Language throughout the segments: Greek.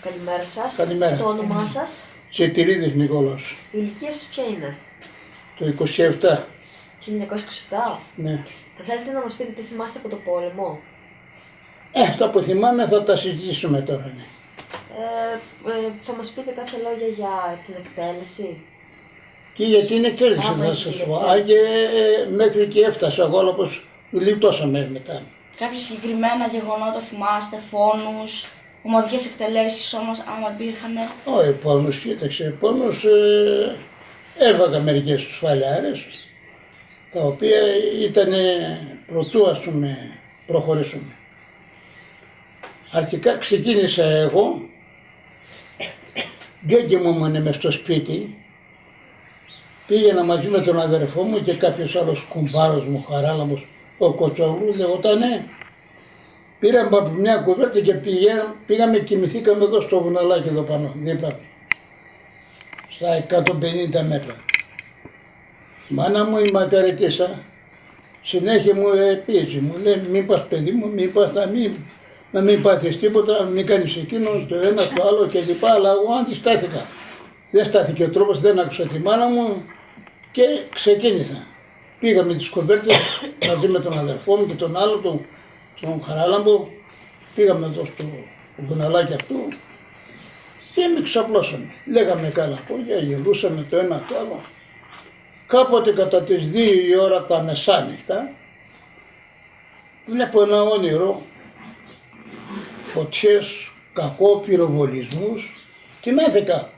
Καλημέρα σας. Καλημέρα. Το όνομά σας? Τσετηρίδης Νικόλαος. Η ηλικία σας ποια είναι? Το 27. 1927. Ναι. Θα θέλετε να μας πείτε τι θυμάστε από το πόλεμο? Αυτά που θυμάμαι θα τα συζητήσουμε τώρα. Ναι. Θα μας πείτε κάποια λόγια για την εκτέλεση? Και γιατί είναι εκτέλεση θα έχει σας την πω. εκτέλεση. Μέχρι και έφτασα εγώ, αλλά πως γλιτώσαμε μετά. Κάποια συγκεκριμένα γεγονότα θυμάστε, φόνους, ομαδικές εκτελέσεις όμως, άμα υπήρχαν? Όχι, πόνος, κοίταξε, πόνος έβαγα μερικές σφαλιάρες, τα οποία ήταν πρωτού ας πούμε προχωρήσουμε. Αρχικά ξεκίνησα εγώ, δεν κοιμούμανε μες στο σπίτι, πήγαινα μαζί με τον αδερφό μου και κάποιος άλλος κουμπάρος μου, χαράλαμος, ο Κοτσόγλου λεγότανε. Πήραμε από μια κουβέρτα και πήγαμε, κοιμηθήκαμε εδώ στο βουναλάκι εδώ πάνω, δίπλα, στα 150 μέτρα. Μάνα μου η μακαριτήσα, συνέχεια μου πίεσε, μου λέει μην πας παιδί μου, μην πας να μην πάθεις τίποτα, μην κάνεις εκείνο, το ένα, το άλλο κλπ. Αλλά εγώ αντιστάθηκα. Δεν στάθηκε ο τρόπος, δεν άκουσα τη μάνα μου και ξεκίνησα. Πήγαμε τις κοβέρτες μαζί με τον αδερφό μου και τον άλλο, τον Χαράλαμπο, πήγαμε εδώ στο βουναλάκι αυτού και με ξαπλώσαμε. Λέγαμε καλά λόγια, γελούσαμε το ένα το άλλο. Κάποτε κατά τις 2 η ώρα τα μεσάνυχτα βλέπω ένα όνειρο, φωτιές, κακό, πυροβολισμούς, τεινάθηκα.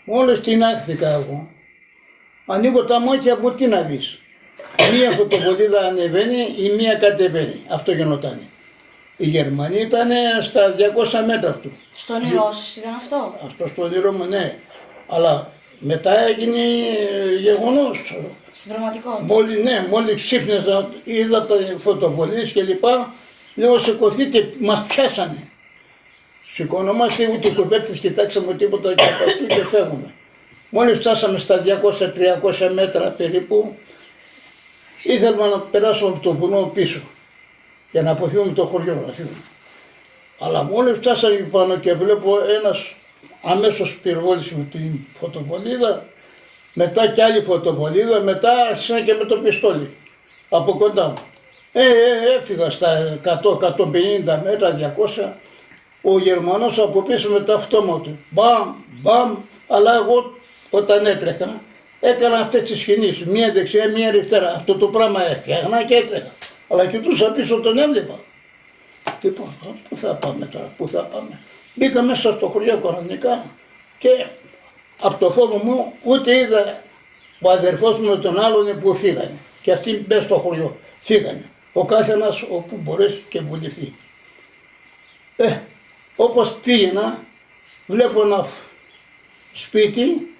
Μόλις τεινάχθηκα εγώ, ανοίγω τα μάτια μου, τι να δεις. Μία φωτοβολίδα ανεβαίνει ή μία κατεβαίνει. Αυτό γινότανε. Οι Γερμανοί ήταν στα 200 μέτρα του. Στο όνειρό σας ήταν αυτό? Αυτό στο όνειρο μου, ναι. Αλλά μετά έγινε γεγονός. Στην πραγματικότητα? Μόλις ξύπνησα, είδα τα φωτοβολίες και λοιπά, λέω σηκωθείτε, μας πιάσανε. Σηκωνόμαστε, ούτε κουβέρτες κοιτάξαμε τίποτα και από αυτού και φεύγουμε. Μόλις φτάσαμε στα 200-300 μέτρα περίπου, ήθελα να περάσουμε από το βουνό πίσω για να αποφύγουμε το χωριό να φύγουμε. Αλλά μόλις φτάσαμε πάνω και βλέπω ένας αμέσως πυροβόλησε με την φωτοβολίδα, μετά κι άλλη φωτοβολίδα, μετά άρχισαν και με το πιστόλι από κοντά μου. Έφυγα στα 100-150 μέτρα, 200, ο Γερμανός από πίσω με το αυτόματο. Μπαμ, μπαμ, αλλά εγώ όταν έτρεχα έκανα αυτές τις κινήσεις, μία δεξιά, μία αριστερά. Αυτό το πράγμα έφτιαχνα και έτρεχα. Αλλά κοιτούσα πίσω, τον έβλεπα. Λοιπόν, πού θα πάμε τώρα, πού θα πάμε. Μπήκα μέσα στο χωριό κανονικά και από το φόβο μου ούτε είδα ο αδερφός μου με τον άλλον που φύγανε. Και αυτοί μέσα στο χωριό φύγανε. Ο καθένας όπου μπορέσει και βουληθεί. Όπως πήγαινα, βλέπω ένα σπίτι,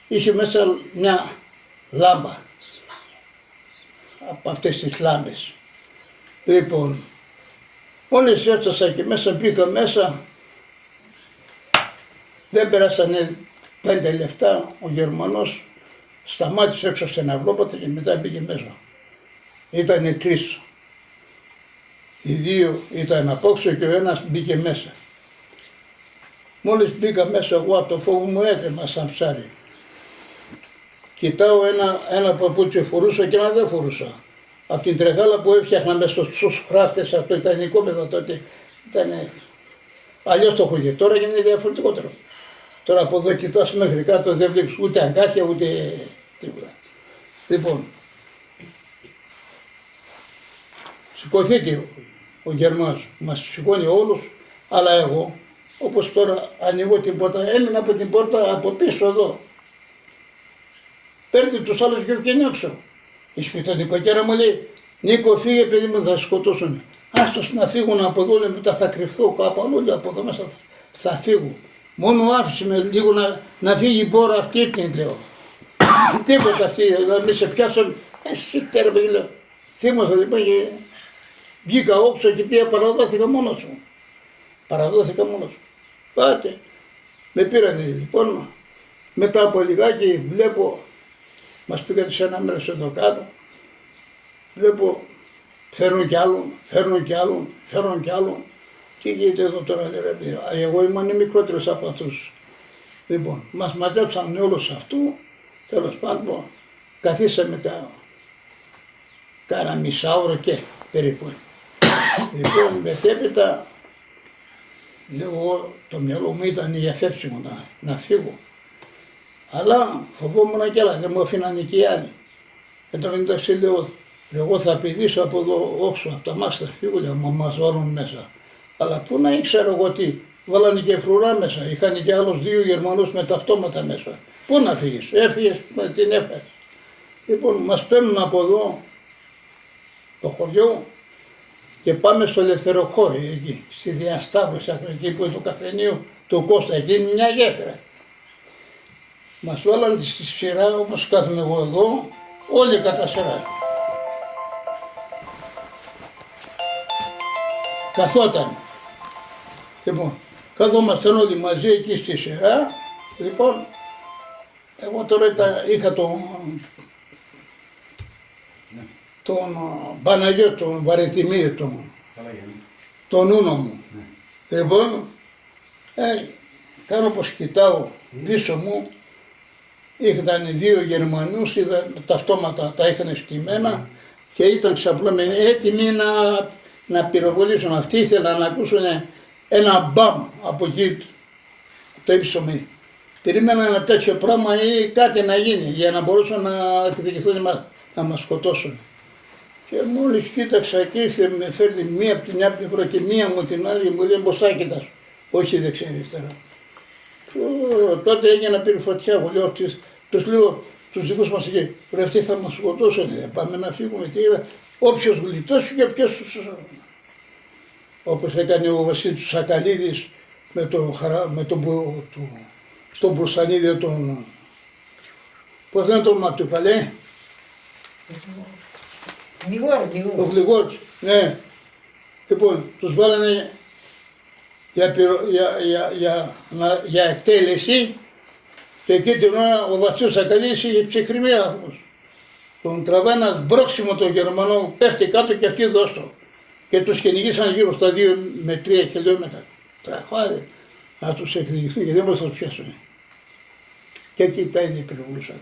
είχε μέσα μια λάμπα, από αυτές τις λάμπες. Λοιπόν, μόλις έφτασα και μέσα, μπήκα μέσα, δεν περάσανε 5 λεπτά, ο Γερμανός σταμάτησε έξω στην αυλόπατα και μετά μπήκε μέσα. Ήτανε 3. Οι 2 ήταν απόξω και ο ένας μπήκε μέσα. Μόλις μπήκα μέσα εγώ από το φόβο μου έτρεμα σαν ψάρι. Κοιτάω ένα παπούτσι φορούσα και ένα δεν φορούσα. Από την τρεχάλα που έφτιαχνα μέσα στους χράφτες από το ιτανικόπεδο τότε ήταν αλλιώς το χωριό. Τώρα γίνεται διαφορετικότερο. Τώρα από εδώ κοιτάς μέχρι κάτω δεν βλέπεις ούτε αγκάθια ούτε τίποτα. Λοιπόν, σηκωθείτε ο Γερμανός, μας σηκώνει όλους, αλλά εγώ, όπως τώρα ανοίγω την πόρτα, έμεινα από την πόρτα από πίσω εδώ. Παίρνει τους άλλους γύρω και είναι έξω. Η σπιταδικοκέρα μου λέει, Νίκο φύγε παιδί μου θα σκοτώσουν. Άστος να φύγουν από εδώ, λέει, μετά θα κρυφθώ κάπου αλλού, λέει, από εδώ μέσα θα φύγω. Μόνο άφησε με λίγο να φύγει η μπόρα αυτή την λέω. Τίποτα αυτή, να μην σε πιάσουν, εσύ τέρα παιδί λέω. Θύμωσα λοιπόν και βγήκα όξω και πήγα παραδόθηκα μόνος μου. Παραδόθηκα μόνος μου. Πάτε. Με πήρανε λοιπόν, μετά από λιγάκι βλέπω, μας πήγατε σε ένα μέρος εδώ κάτω, βλέπω φέρνουν κι άλλον, φέρνουν κι άλλον, φέρνουν κι άλλον Τι γίνεται εδώ τώρα, λέει, ρε παιδιά. Εγώ ήμουν μικρότερος από αυτούς. Λοιπόν, μας μαζέψαν όλους αυτού, τέλος πάντων, καθίσαμε κάνα μισάωρο και περίπου. Λοιπόν, μετέπειτα, λέω, το μυαλό μου ήταν διαθέψιμο να φύγω. Αλλά φοβόμουν κι άλλα, δεν μου αφήνανε και οι άλλοι. Εν τω μεταξύ λέω, εγώ θα πηδήσω από εδώ όξω, από τα μάτια θα φύγω, λέω, μας βάλουν μέσα. Αλλά πού να ήξερα εγώ τι, βάλανε και φρουρά μέσα, είχαν και άλλους 2 Γερμανούς με τα αυτόματα μέσα. Πού να φύγεις, έφυγες, την έφυγες. Λοιπόν, μας παίρνουν από εδώ, το χωριό, και πάμε στο Ελευθεροχώρι εκεί, στη διασταύρωση, εκεί που είναι το καφενείο του Κώστα, εκεί είναι μια γέφυρα. Μας βάλανε στη σειρά όπως κάθομαι εγώ εδώ, όλοι κατά σειρά. Καθόταν. Λοιπόν, καθόμασταν όλοι μαζί εκεί στη σειρά. Λοιπόν, εγώ τώρα είχα τον Παναγιώτο, τον Βαρετιμίου, τον ούνο μου. Λοιπόν, κάνω πως κοιτάω πίσω μου, ήταν 2 Γερμανούς, είδα τα αυτόματα τα είχαν στημένα και ήταν ξαπλωμένοι έτοιμοι να πυροβολήσουν. Αυτοί ήθελαν να ακούσουν ένα μπαμ από εκεί, το ύψωμαι. Περίμεναν ένα τέτοιο πράγμα ή κάτι να γίνει για να μπορούσαν να εκδικηθούν να μας σκοτώσουν. Και μόλις κοίταξα και ήρθε με φέρνει μία από την μια πλευρά και μία μου την άλλη, μου λέει μποσάκητας, όχι δεξιά αριστερά. Τότε έγινε πήρε φωτιά, εγώ λέω, τους λέω τους δικούς μας εκεί, ρε αυτοί θα μας σκοτώσουν, πάμε να φύγουμε, τι είδα, όποιος γλιτώσει και ποιος όπως έκανε ο Βασίλης Σακαλίδης με τον Μπρουσανίδη, πώς δεν το όνομα του παλέ. Ο Γλυγόρης, ναι. Λοιπόν, τους βάλανε για εκτέλεση και εκεί την ώρα ο Βασίλης Σακαλίδης είχε ψυχραιμία άνθρωπος. Τον τραβάει ένα μπρόξιμο τον Γερμανό, πέφτει κάτω και αυτοί δώστο. Και τους κυνηγήσαν γύρω στα 2 με 3 χιλιόμετρα. Τραχάδε να τους εκδικηθούν και δεν μπορούσαν να τους πιάσουν. Και εκεί τα ίδια πυροβολούσαν.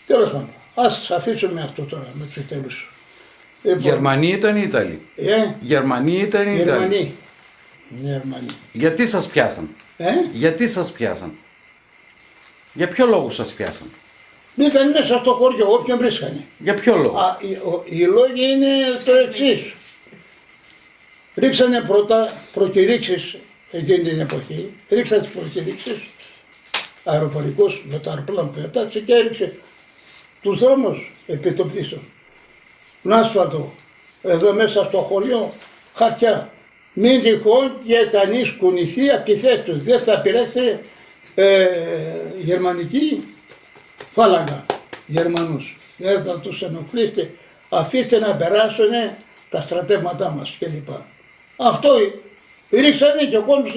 Τέλος πάντων, ας αφήσουμε αυτό τώρα με τους εκτέλους. Γερμανοί ήταν ή Ιταλοί? Γερμανοί ήταν ή Ιταλοί? Γερμανοί. Γιατί σας πιάσαν? Γιατί σας πιάσαν? Για ποιο λόγο σας πιάσαν? Μπήκαν μέσα στο χωριό, όποιον βρίσκανε. Για ποιο λόγο? Οι λόγοι είναι το εξής. Ρίξανε πρώτα προκηρύξεις εκείνη την εποχή. Ρίξανε τις προκηρύξεις αεροπορικούς με τα αεροπλάνα που πέταξε και έριξε τους δρόμους επί των πτήσεων. Άσφαλτο, εδώ μέσα στο χωριό, χαρτιά. Μην τυχόν και κανείς κουνηθεί από τη θέση του. Δεν θα πειράξει γερμανική φάλαγγα, Γερμανούς. Δεν θα τους ενοχλήσετε. Αφήστε να περάσουν τα στρατεύματά μας κλπ. Αυτό ρίξανε και ο κόσμος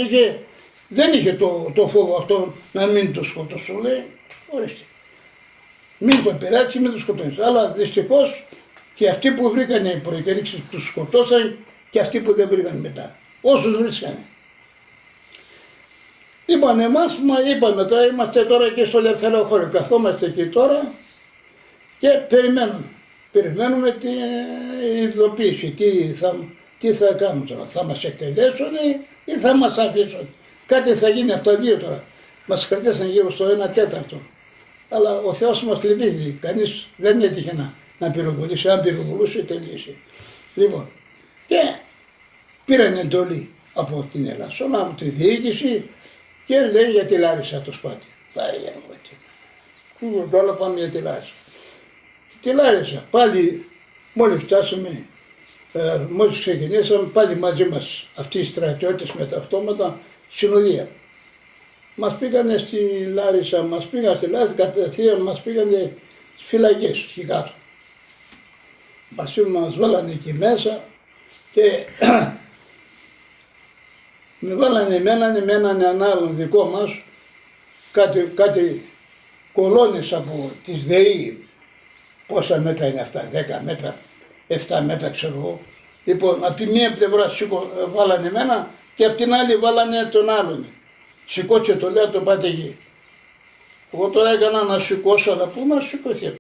δεν είχε το φόβο αυτό να μην το σκοτώσουν. Λέει, ορίστε. Μην το πειράξει, μην το σκοτώσει. Αλλά δυστυχώς και αυτοί που βρήκανε οι προκηρύξεις τους σκοτώσαν και αυτοί που δεν βρήκαν μετά. Όσους βρίσκανε. Λοιπόν, εμάς είπαμε τώρα, είμαστε τώρα και στο Ελευθεροχώριο. Καθόμαστε εκεί τώρα και περιμένουμε. Περιμένουμε την ειδοποίηση. Τι θα κάνουν τώρα, θα μας εκτελέσουν ή θα μας αφήσουν. Κάτι θα γίνει από τα δύο τώρα. Μας κρατήσαν γύρω στο 1/4. Αλλά ο Θεός μας λυπήθηκε. Κανείς δεν έτυχε να πυροβολήσει. Αν πυροβολούσε, τελείωσε. Λοιπόν, και πήραν εντολή από την Ελλάσσονα, από τη διοίκηση και λέει για τη Λάρισα το σπάτι. Πάει λέγω εκεί. Τώρα πάμε για τη Λάρισα. Τη Λάρισα πάλι μόλις φτάσαμε, μόλις ξεκινήσαμε πάλι μαζί μας αυτοί οι στρατιώτες με τα αυτόματα συνοδεία. Μας πήγανε στη Λάρισα, μας πήγανε στη Λάρισα, κατευθείαν μας πήγανε στις φυλακές εκεί κάτω. Μας βάλανε εκεί μέσα και με βάλανε με έναν άλλον δικό μας, κάτι κολόνες από τις ΔΕΗ, πόσα μέτρα είναι αυτά, 10 μέτρα, 7 μέτρα ξέρω εγώ. Λοιπόν, από τη μία πλευρά βάλανε εμένα και απ' την άλλη βάλανε τον άλλον. Σηκώστε το, λέω, το πάτε γη. Εγώ τώρα έκανα να σηκώσω, αλλά πού να σηκωθεί.